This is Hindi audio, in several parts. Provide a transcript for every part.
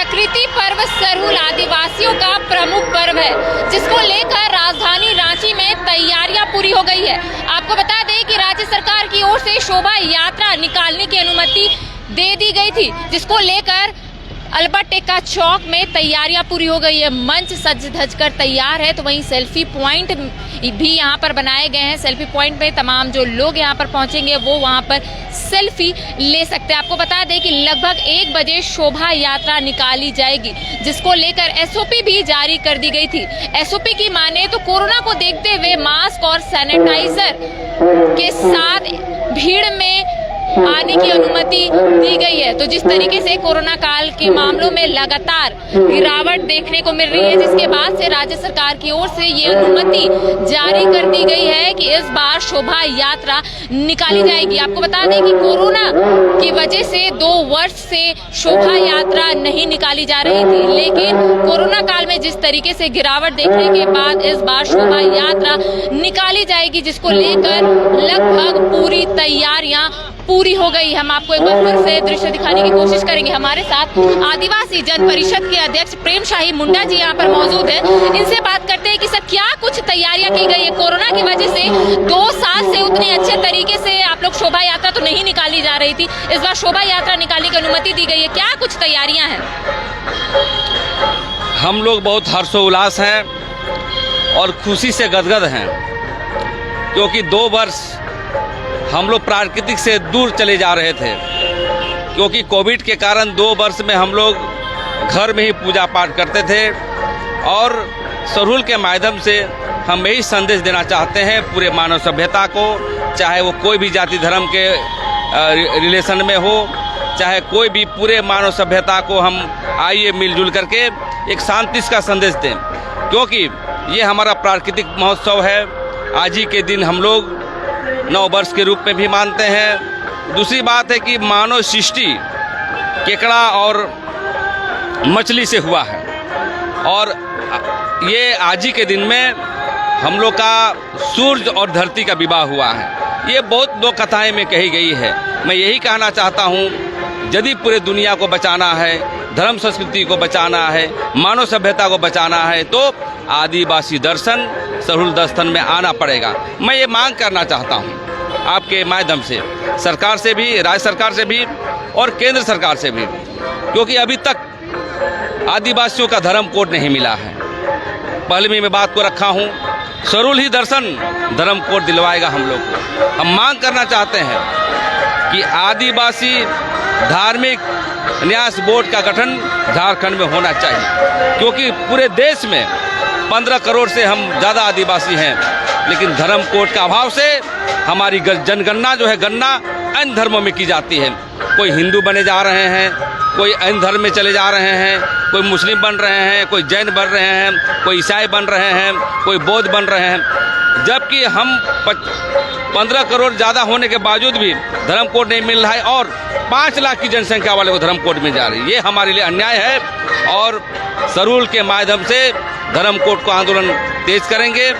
प्रकृति पर्व सरहुल आदिवासियों का प्रमुख पर्व है, जिसको लेकर राजधानी रांची में तैयारियां पूरी हो गई है। आपको बता दें कि राज्य सरकार की ओर से शोभा यात्रा निकालने की अनुमति दे दी गई थी, जिसको लेकर अल्बर्ट एक्का चौक में तैयारियां पूरी हो गई है। मंच सज धज कर तैयार है, तो वहीं सेल्फी पॉइंट भी यहां पर बनाए गए हैं। सेल्फी पॉइंट में तमाम जो लोग यहां पर पहुंचेंगे वो वहां पर सेल्फी ले सकते हैं। आपको बता दें कि लगभग 1 बजे शोभा यात्रा निकाली जाएगी, जिसको लेकर एसओपी भी जारी कर दी गई थी। एसओपी की माने तो कोरोना को देखते हुए मास्क और सैनिटाइजर के साथ भीड़ में आने की अनुमति दी गई है। तो जिस तरीके से कोरोना काल के मामलों में लगातार गिरावट देखने को मिल रही है, जिसके बाद से राज्य सरकार की ओर से ये अनुमति जारी कर दी गई है कि इस बार शोभा यात्रा निकाली जाएगी। आपको बता दें कि कोरोना की वजह से 2 वर्ष से शोभा यात्रा नहीं निकाली जा रही थी, लेकिन कोरोना काल में जिस तरीके से गिरावट देखने के बाद इस बार शोभा यात्रा निकाली जाएगी, जिसको लेकर लगभग पूरी तैयारियां पूरी हो गई। हम आपको एक बार फिर से दृश्य दिखाने की कोशिश करेंगे। हमारे साथ आदिवासी जन परिषद के अध्यक्ष प्रेम शाही मुंडा जी यहाँ पर मौजूद हैं। इनसे बात करते हैं कि सर क्या कुछ तैयारियां की गई है। कोरोना की वजह से 2 साल से उतने अच्छे तरीके से आप लोग शोभा यात्रा तो नहीं निकाली जा रही थी, इस बार शोभा यात्रा निकालने की अनुमति दी गई है, क्या कुछ तैयारियां हैं? हम लोग बहुत हर्षोल्लास हैं और खुशी से गदगद हैं, क्योंकि 2 वर्ष हम लोग प्राकृतिक से दूर चले जा रहे थे। क्योंकि कोविड के कारण 2 वर्ष में हम लोग घर में ही पूजा पाठ करते थे, और सरहुल के माध्यम से हम यही संदेश देना चाहते हैं पूरे मानव सभ्यता को, चाहे वो कोई भी जाति धर्म के रिलेशन में हो, चाहे कोई भी, पूरे मानव सभ्यता को हम आइए मिलजुल करके एक शांति का संदेश दें। क्योंकि ये हमारा प्राकृतिक महोत्सव है। आज ही के दिन हम लोग 9 वर्ष के रूप में भी मानते हैं। दूसरी बात है कि मानव सृष्टि केकड़ा और मछली से हुआ है, और ये आज ही के दिन में हम लोग का सूर्य और धरती का विवाह हुआ है। ये बहुत लोक कथाएं में कही गई है। मैं यही कहना चाहता हूँ, यदि पूरे दुनिया को बचाना है, धर्म संस्कृति को बचाना है, मानव सभ्यता को बचाना है, तो आदिवासी दर्शन सरहुल दर्शन में आना पड़ेगा। मैं ये मांग करना चाहता हूँ आपके माध्यम से, सरकार से भी, राज्य सरकार से भी और केंद्र सरकार से भी, क्योंकि अभी तक आदिवासियों का धर्म कोड नहीं मिला है। पहले भी मैं बात को रखा हूँ, सरहुल ही दर्शन धर्म कोड दिलवाएगा हम लोग को। हम मांग करना चाहते हैं कि आदिवासी धार्मिक न्यास बोर्ड का गठन झारखंड में होना चाहिए, क्योंकि पूरे देश में 15 करोड़ से हम ज़्यादा आदिवासी हैं, लेकिन धर्म कोड का अभाव से हमारी जनगणना जो है, गणना अन्य धर्मों में की जाती है। कोई हिंदू बने जा रहे हैं, कोई अन्य धर्म में चले जा रहे हैं, कोई मुस्लिम बन रहे हैं, कोई जैन बन रहे हैं, कोई ईसाई बन रहे हैं, कोई बौद्ध बन रहे हैं, जबकि हम 15 करोड़ ज़्यादा होने के बावजूद भी धर्म कोड नहीं मिल रहा है, और 5 लाख की जनसंख्या वाले को धर्म कोड मिल जा रही है। ये हमारे लिए अन्याय है, और सरहुल के माध्यम से धर्म कोड को आंदोलन तेज करेंगे।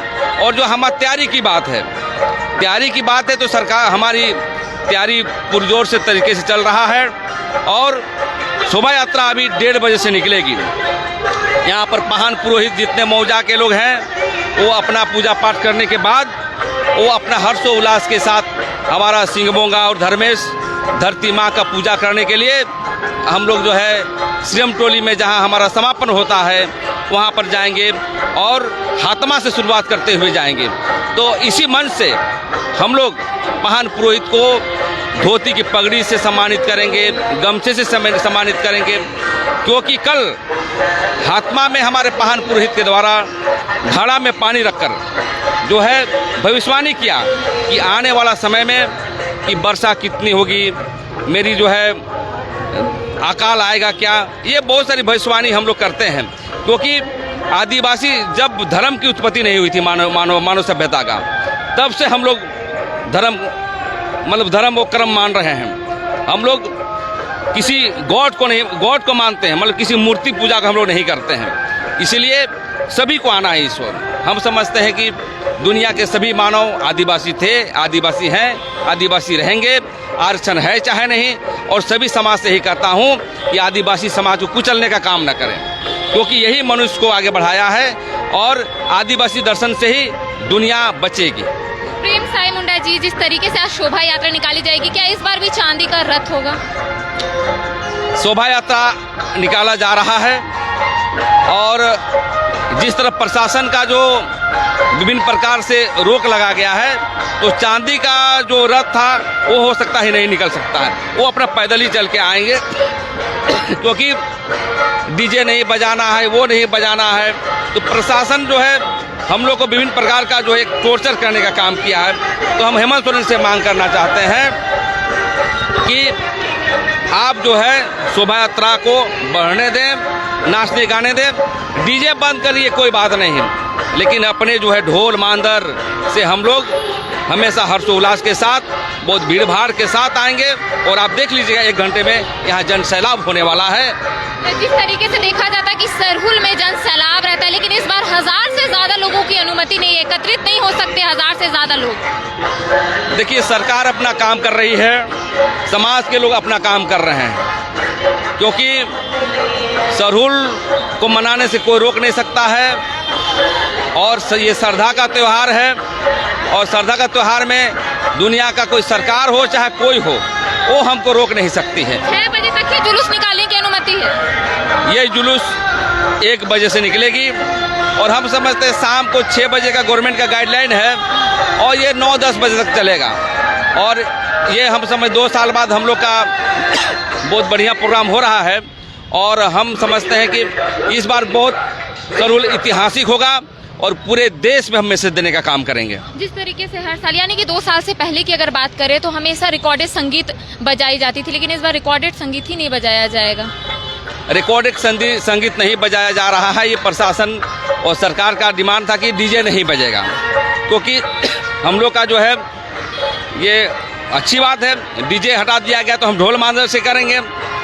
और जो हमारी तैयारी की बात है, तो सरकार हमारी तैयारी पुरजोर से तरीके से चल रहा है, और शोभा यात्रा अभी 1:30 बजे से निकलेगी। यहाँ पर महान पुरोहित जितने मौजा के लोग हैं, वो अपना पूजा पाठ करने के बाद वो अपना हर्षोल्लास के साथ हमारा सिंहबोंगा और धर्मेश धरती माँ का पूजा करने के लिए हम लोग जो है सीएम टोली में, जहाँ हमारा समापन होता है, वहाँ पर जाएंगे और हातमा से शुरुआत करते हुए जाएंगे। तो इसी मंच से हम लोग महान पुरोहित को धोती की पगड़ी से सम्मानित करेंगे, गमछे से सम्मानित करेंगे, क्योंकि कल हातमा में हमारे महान पुरोहित के द्वारा घड़ा में पानी रखकर जो है भविष्यवाणी किया कि आने वाला समय में कि वर्षा कितनी होगी, मेरी जो है अकाल आएगा क्या। ये बहुत सारी भविष्यवाणी हम लोग करते हैं, क्योंकि आदिवासी जब धर्म की उत्पत्ति नहीं हुई थी मानव सभ्यता का, तब से हम लोग धर्म वो कर्म मान रहे हैं। हम लोग किसी गॉड को मानते हैं, मतलब किसी मूर्ति पूजा का हम लोग नहीं करते हैं। इसीलिए सभी को आना है ईश्वर। हम समझते हैं कि दुनिया के सभी मानव आदिवासी थे, आदिवासी हैं, आदिवासी रहेंगे, आरक्षण है चाहे नहीं। और सभी समाज से ही कहता हूँ कि आदिवासी समाज को कुचलने का काम न करें, क्योंकि यही मनुष्य को आगे बढ़ाया है और आदिवासी दर्शन से ही दुनिया बचेगी। प्रेम साई मुंडा जी, जिस तरीके से आज शोभा यात्रा निकाली जाएगी, क्या इस बार भी चांदी का रथ होगा? शोभा यात्रा निकाला जा रहा है और जिस तरह प्रशासन का जो विभिन्न प्रकार से रोक लगा गया है, तो चांदी का जो रथ था वो हो सकता ही नहीं निकल सकता है। वो अपना पैदल ही चल के आएंगे, क्योंकि डीजे नहीं बजाना है, वो नहीं बजाना है। तो प्रशासन जो है हम लोग को विभिन्न प्रकार का जो एक टॉर्चर करने का काम किया है। तो हम हेमंत सोरेन से मांग करना चाहते हैं कि आप जो है शोभा यात्रा को बढ़ने दें, नाचने गाने दें, डीजे बंद करिए, कोई बात नहीं है, लेकिन अपने जो है ढोल मांदर से हम लोग हमेशा हर्षोल्लास के साथ, बहुत भीड़ भाड़ के साथ आएंगे। और आप देख लीजिएगा 1 घंटे में यहाँ जन सैलाब होने वाला है। जिस तरीके से देखा जाता है कि सरहुल में जन सैलाब रहता है, लेकिन इस बार 1000 से ज्यादा लोगों की अनुमति नहीं है, एकत्रित नहीं हो सकते 1000 से ज्यादा लोग। देखिए, सरकार अपना काम कर रही है, समाज के लोग अपना काम कर रहे हैं, क्योंकि सरहुल को मनाने से कोई रोक नहीं सकता है। और ये श्रद्धा का त्यौहार है, और श्रद्धा का त्यौहार में दुनिया का कोई सरकार हो चाहे कोई हो, वो हमको रोक नहीं सकती है। 6 बजे तक के जुलूस निकालने की अनुमति है। ये जुलूस 1 बजे से निकलेगी और हम समझते हैं शाम को 6 बजे का गवर्नमेंट का गाइडलाइन है और ये 9-10 बजे तक चलेगा। और ये हम समझ 2 साल बाद हम लोग का बहुत बढ़िया प्रोग्राम हो रहा है और हम समझते हैं कि इस बार बहुत सरहुल ऐतिहासिक होगा और पूरे देश में हम मैसेज देने का काम करेंगे। जिस तरीके से हर साल, यानी कि 2 साल से पहले की अगर बात करें तो हमेशा रिकॉर्डेड संगीत बजाई जाती थी, लेकिन इस बार रिकॉर्डेड संगीत ही नहीं बजाया जाएगा। रिकॉर्डेड संगीत नहीं बजाया जा रहा है। ये प्रशासन और सरकार का डिमांड था कि डीजे नहीं बजेगा, क्योंकि हम लोग का जो है ये अच्छी बात है, डीजे हटा दिया गया तो हम ढोल मांदर से करेंगे।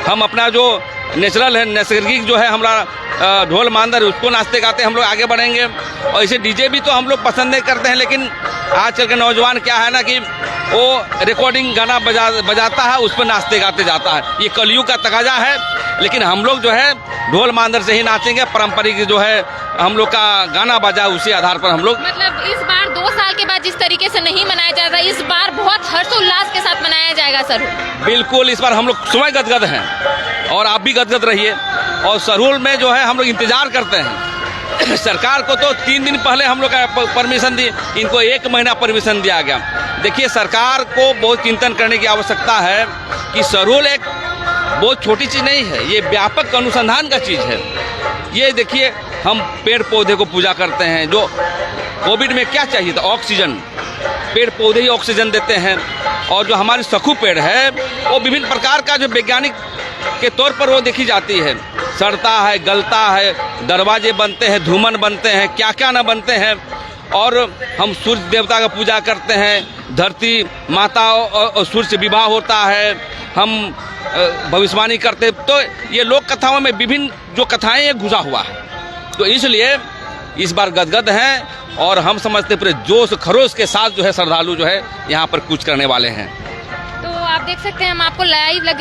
हम अपना जो नेचुरल है, नैसर्गिक जो है हमारा ढोल मांदर, उसको नाचते गाते हम लोग आगे बढ़ेंगे। और इसे डीजे भी तो हम लोग पसंद नहीं करते हैं, लेकिन आजकल के नौजवान क्या है ना कि वो रिकॉर्डिंग गाना बजाता है, उस पर नाचते गाते जाता है। ये कलयुग का तकाजा है, लेकिन हम लोग जो है ढोल मांदर से ही नाचेंगे। पारंपरिक जो है हम लोग का गाना बजा, उसी आधार पर हम लोग। मतलब इस बार 2 साल के बाद जिस तरीके से नहीं मनाया जाता, इस बार बहुत हर्षोल्लास के साथ मनाया जाएगा सरहुल। बिल्कुल, इस बार हम लोग स्वयं गदगद हैं और आप भी गदगद रहिए। और सरहुल में जो है हम लोग इंतजार करते हैं। सरकार को तो 3 दिन पहले हम लोग का परमिशन दी, इनको 1 महीना परमिशन दिया गया। देखिए, सरकार को बहुत चिंतन करने की आवश्यकता है कि सरहुल एक बहुत छोटी चीज़ नहीं है, ये व्यापक अनुसंधान का चीज़ है। ये देखिए, हम पेड़ पौधे को पूजा करते हैं। जो कोविड में क्या चाहिए था? ऑक्सीजन। पेड़ पौधे ही ऑक्सीजन देते हैं। और जो हमारी सखू पेड़ है वो विभिन्न प्रकार का जो वैज्ञानिक के तौर पर वो देखी जाती है, सड़ता है, गलता है, दरवाजे बनते हैं, धूमन बनते हैं, क्या क्या न बनते हैं। और हम सूर्य देवता का पूजा करते हैं, धरती माता और सूर्य से विवाह होता है, हम भविष्यवाणी करते हैं। तो ये लोक कथाओं में विभिन्न जो कथाएं ये घुसा हुआ है, तो इसलिए इस बार गदगद हैं और हम समझते पूरे जोश खरोश के साथ जो है श्रद्धालु जो है यहाँ पर कूच करने वाले हैं। तो आप देख सकते हैं, हम आपको लाइव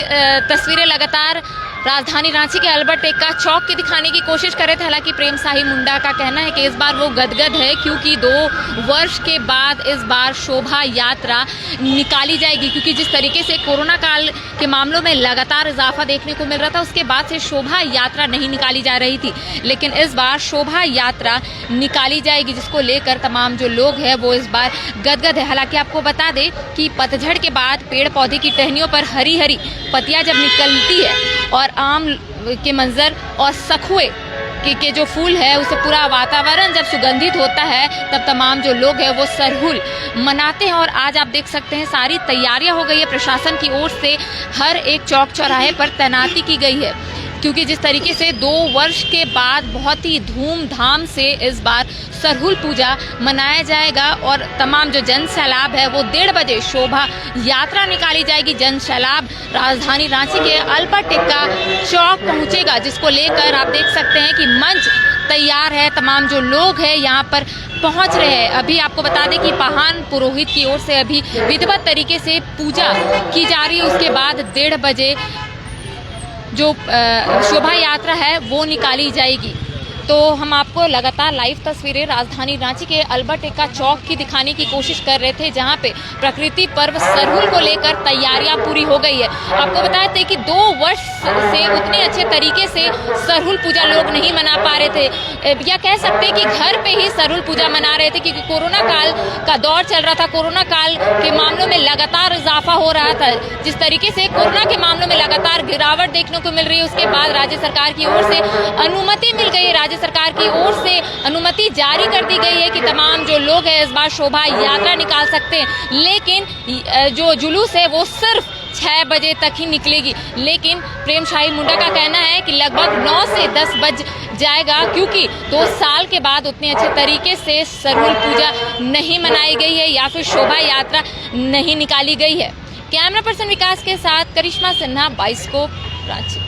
तस्वीरें लगातार राजधानी रांची के अल्बर्ट एक्का चौक की दिखाने की कोशिश कर रहे थे। हालांकि प्रेम साई मुंडा का कहना है कि इस बार वो गदगद है, क्योंकि 2 वर्ष के बाद इस बार शोभा यात्रा निकाली जाएगी। क्योंकि जिस तरीके से कोरोना काल के मामलों में लगातार इजाफा देखने को मिल रहा था, उसके बाद से शोभा यात्रा नहीं निकाली जा रही थी, लेकिन इस बार शोभा यात्रा निकाली जाएगी, जिसको लेकर तमाम जो लोग हैं वो इस बार गदगद है। हालांकि आपको बता दें कि पतझड़ के बाद पेड़ पौधे की टहनियों पर हरी हरी पत्तियां जब निकलती है और आम के मंजर और सखुए के जो फूल है, उससे पूरा वातावरण जब सुगंधित होता है, तब तमाम जो लोग हैं वो सरहुल मनाते हैं। और आज आप देख सकते हैं सारी तैयारियां हो गई है, प्रशासन की ओर से हर एक चौक चौराहे पर तैनाती की गई है। क्योंकि जिस तरीके से 2 वर्ष के बाद बहुत ही धूमधाम से इस बार सरहुल पूजा मनाया जाएगा और तमाम जो जन सैलाब है वो 1:30 बजे शोभा यात्रा निकाली जाएगी। जन सैलाब राजधानी रांची के अल्बर्ट एक्का चौक पहुंचेगा, जिसको लेकर आप देख सकते हैं कि मंच तैयार है, तमाम जो लोग हैं यहाँ पर पहुँच रहे हैं। अभी आपको बता दें कि महान पुरोहित की ओर से अभी विधिवत तरीके से पूजा की जा रही है। उसके बाद 1:30 बजे जो शोभा यात्रा है वो निकाली जाएगी। तो हम आपको लगातार लाइव तस्वीरें राजधानी रांची के अल्बर्ट एक्का चौक की दिखाने की कोशिश कर रहे थे, जहां पे प्रकृति पर्व सरहुल को लेकर तैयारियां पूरी हो गई है। आपको बताते थे कि 2 वर्ष से उतने अच्छे तरीके से सरहुल पूजा लोग नहीं मना पा रहे थे, या कह सकते हैं कि घर पे ही सरहुल पूजा मना रहे थे, क्योंकि कोरोना काल का दौर चल रहा था। कोरोना काल के मामलों में लगातार इजाफा हो रहा था। जिस तरीके से कोरोना के मामलों में लगातार गिरावट देखने को मिल रही है, उसके बाद राज्य सरकार की ओर से अनुमति मिल गई है। राज्य सरकार की ओर से अनुमति जारी कर दी गई है कि तमाम जो लोग हैं इस बार शोभा यात्रा निकाल सकते हैं, लेकिन जो जुलूस है वो सिर्फ 6 बजे तक ही निकलेगी। लेकिन प्रेम शाही मुंडा का कहना है कि लगभग 9 से 10 बज जाएगा, क्योंकि 2 साल के बाद उतने अच्छे तरीके से सरहुल पूजा नहीं मनाई गई है या फिर शोभा यात्रा नहीं निकाली गई है। कैमरा पर्सन विकास के साथ करिश्मा सिन्हा, बाइस्कोप, रांची।